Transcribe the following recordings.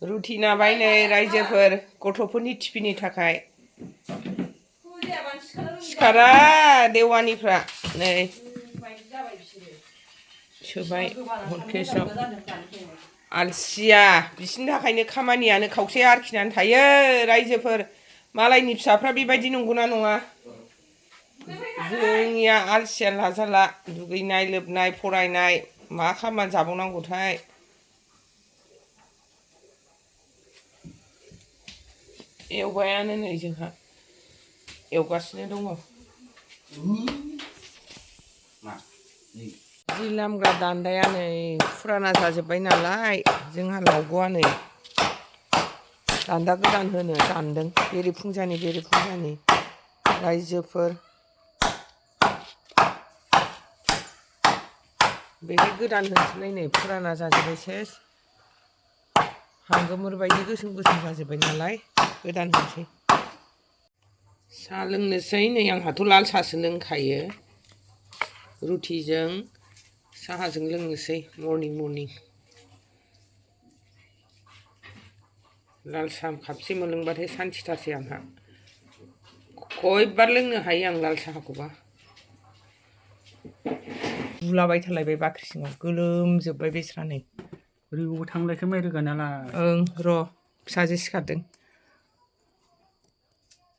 रुटि नाबाय नै रायजोफोर गथ'फोरनि टिफिननि थाखाय सिखारा देवानिफ्रा नै सोबाय हटकेसआव आलसिया बिसिनि थाखायनो खामानियानो खावसे आरखिनानै थायो रायजोफोर मालायनि फिसाफ्रा बेबायदि नंगौना नङा जोंनिया आलसिया लाजाला दुगैनाय लोबनाय फरायनाय मा खामानि जाबावनांगौथाय एवबायानो नै जोंहा एवगासिनो दङ जि लामग्रा दान्दाया नै फुराना जाजोब्बाय नालाय जोंहा लावग'आ नै दान्दा गोदान होनो दानदों बेरेफुंजानि रायजोफोर बेहाय गोदान होनसैलाय नै फुराना जाजोब्बाय सेस हांगोमोर बायदि गोसोम जाजोब्बाय नालाय गोदान होनसै साहा लोंनोसै नै आंहाथ' लाल साहासो लोंखायो रुटिजों साहाजों लोंनोसै मर्निं लाल साहा खापसे मोनलोंबाथाय सान्थिथारसै आंहा खयबार लोंनो हायो आं लाल साहाखौबा बुलाबायथारलायबाय बाख्रि सिङाव गोलोमजोब्बाय बेस्रा नै ओरैबो थांलायखो माइ रोगानालाय ओं र' फिसाजो सिखारदों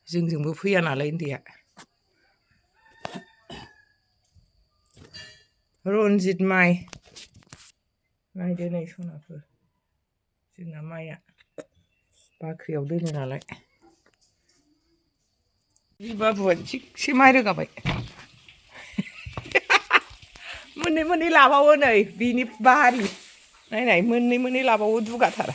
जोंजोंबो फैया नालाय उन्दैया रनजित माइ नायदो नै सनाफोर जोंना माइआ बाख्रियाव दोनो नालाय बाबुआ थिगसे माइ रोगाबाय मोननै लाबावो नै बिनि बारि नायनाय मोननै लाबावो दुगाथारा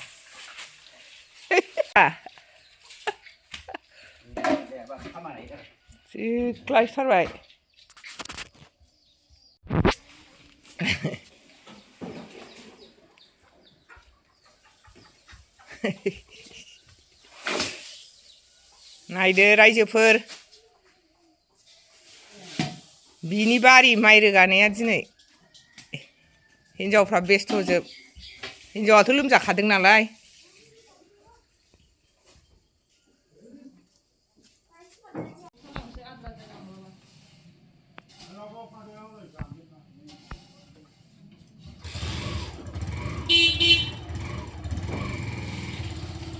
सिख्लायथारबाय नायदो रायजोफोर बिनि बारि माइ रोगानाया दिनै हिनजावफ्रा बेस्थ'जोब हिनजावाथ' लोमजाखादों नालाय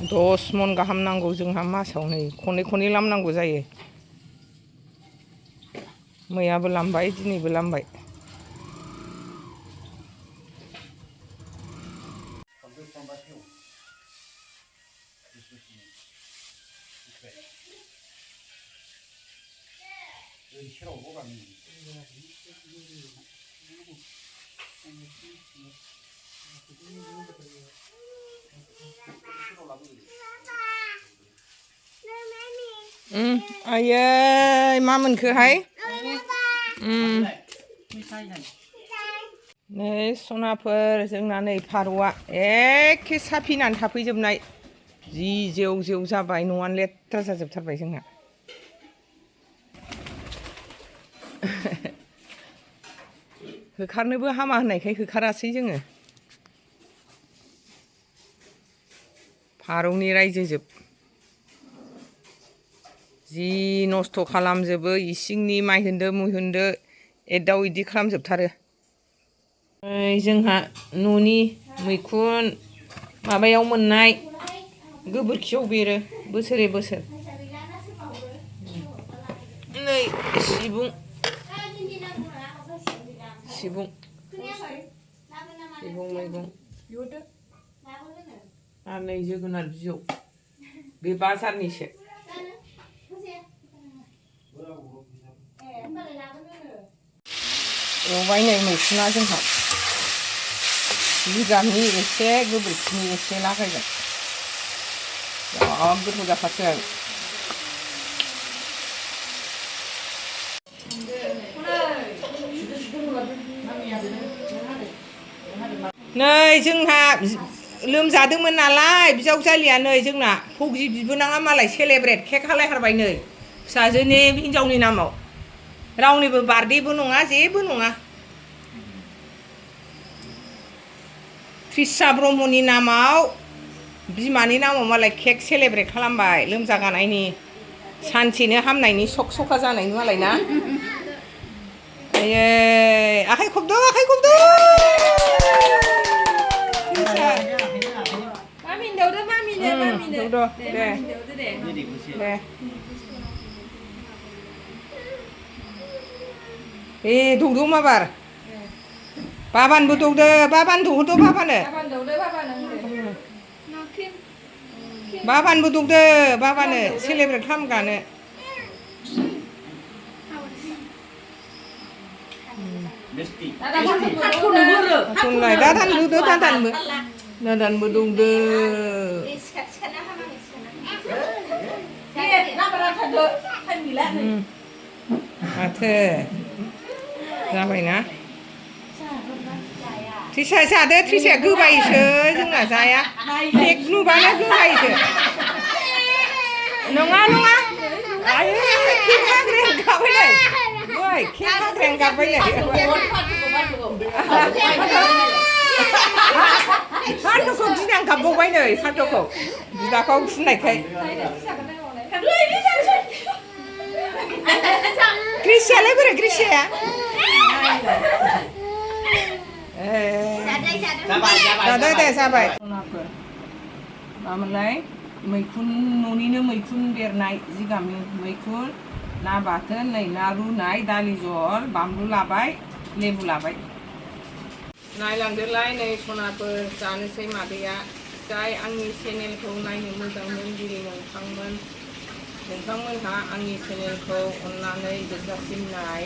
दस मन गाहाम नांगौ जोंहा मासाव नै खननै लामनांगौ जायो मैयाबो लामबाय दिनैबो लामबाय आयै मा मोनखोहाय नै सनाफोर जोंना नै फारौआ एखे साफिनानै थाफैजोबनाय जि जेव जाबाय न'आनो लेथ्रा जाजोबथारबाय जोंना होखारनोबो हामा होननायखाय होखारासै जोङो फारौनि रायजोजोब जि नस्थ' खालामजोबो इसिंनि माइ होन्दो मुइ होन्दो एदाव इदि खालामजोबथारो जोंहा न'नि मैखुन माबायाव मोननाय गोबोरखियाव बेरो बोसोरे बोसोर नै सिबुं मैगं आरो नै जोगोनार बिजौ बे बाजारनिसो एवबाय नै मैखुना जोंहा जिगाबनि एसे गोबोरखिनि एसे लागायगोन बिराद गोथाव जाखासिगोन नै जोंहा लोमजादोंमोन नालाय बिजावजालिया नै जोंना फौजि बिबोनाङा मालाय सेलेब्रेट केक हालायथारबाय नै फिसाजोनि हिनजावनि नामाव रावनिबो बार्थडेबो नङा जेबो नङा त्रिसा ब्रह्मनि नामाव बिमानि नामाव मालाय केक सेलेब्रेट खालामबाय लोमजागानायनि सानसेनो हामनायनि सक सखा जानायनि मालाय ना आयै आखाइ खबदो आखाइ खबदो Mami đâu đó mami nè mami nè. दौदो Để दे mami đâu đó để. दे ए दौदो माबार बाबानबो दौदो बाबान दौदो बाबानो Ba ban đâu đó ba ban đâu để. Nó kim. बाबानबो दौदो बाबानो सेलेब्रेट खालामगानो Đã bắt con nữa rồi. Sunlay dadanबो dadanबो दौदो Nè, nó bắt thật rồi. Thành gì lạ này. माथो जाबायना ट्रिसा जादो ट्रिसाया गोबायोसो जोंना जाया केक नुबानो गोबायोसो नङा नङा आयै केक हाग्रें गाबबाय नै ओइ केक हाग्रें गाबबाय नै सारथ'खौ गिनां गाबबावबाय नै सारथ'खौ बिदाखौ गिनायखाय Krisyaलाय बोरै Krisyaया जादो दे जाबाय मामोनलाय मैखुन न'निनो मैखुन बेरनाय जिगाबनि मैखुन ना बाथोन नै ना रुनाय दालि जहल बानलु लाबाय लेबु लाबाय नायलांदोलाय नै सनाफोर जानोसै मादैया जाय आंनि चेनेलखौ नायनो मोजां मोनगिरि नोंथांमोनहा आंनि चेनेलखौ अननानै जोबजासिम नाय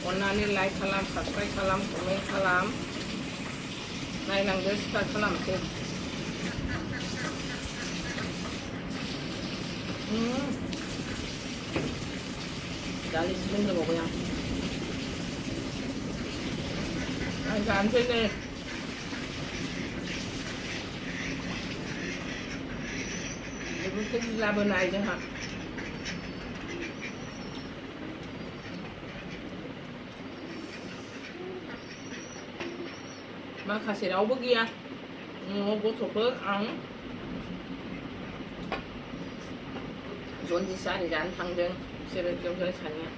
अननानै लाइक खालाम साबस्क्राइब खालाम कमेन्ट खालाम नायलांदो स्टार्ट खालामसै दालि सिजोन होबावबाय आं जानोसै नै बेफोरखौ लाबोनाय जोंहा माखासे रावबो गैया न'आव गथ'फोर आं जन्दिस आरि जानो थांदों बिसोरो बिजावजालि सानैया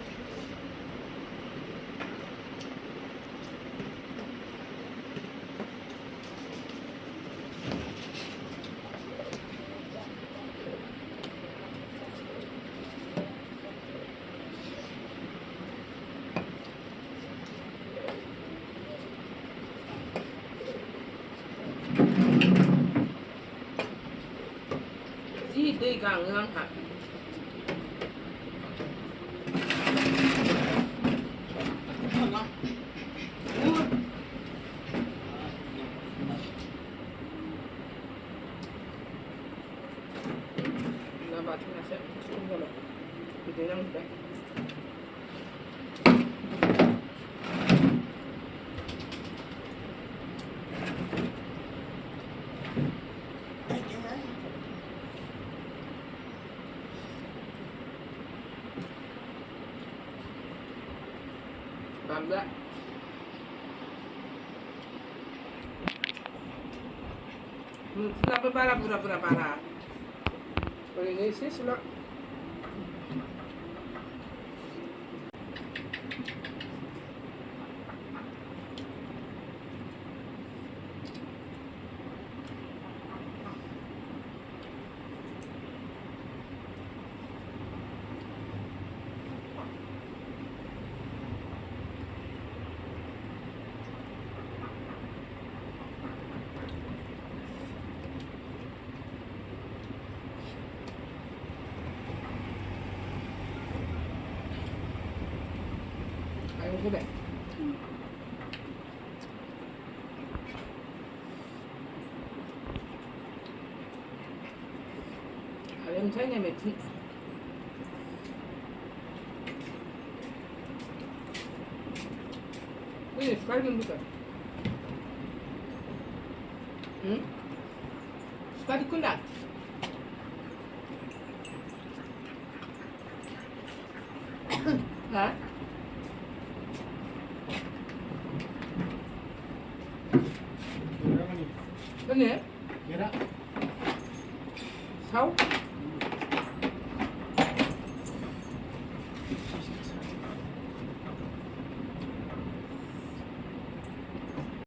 जि दै गाङो आंहा ना बाथोनासो खम जाबाय बिदै नांबाय Bangga. Kenapa pura-pura parah? Kalau ini sih sudah. Cái này em thấy này mệt cái gì phải luôn được phải đi quên đặt hả cái gì? साव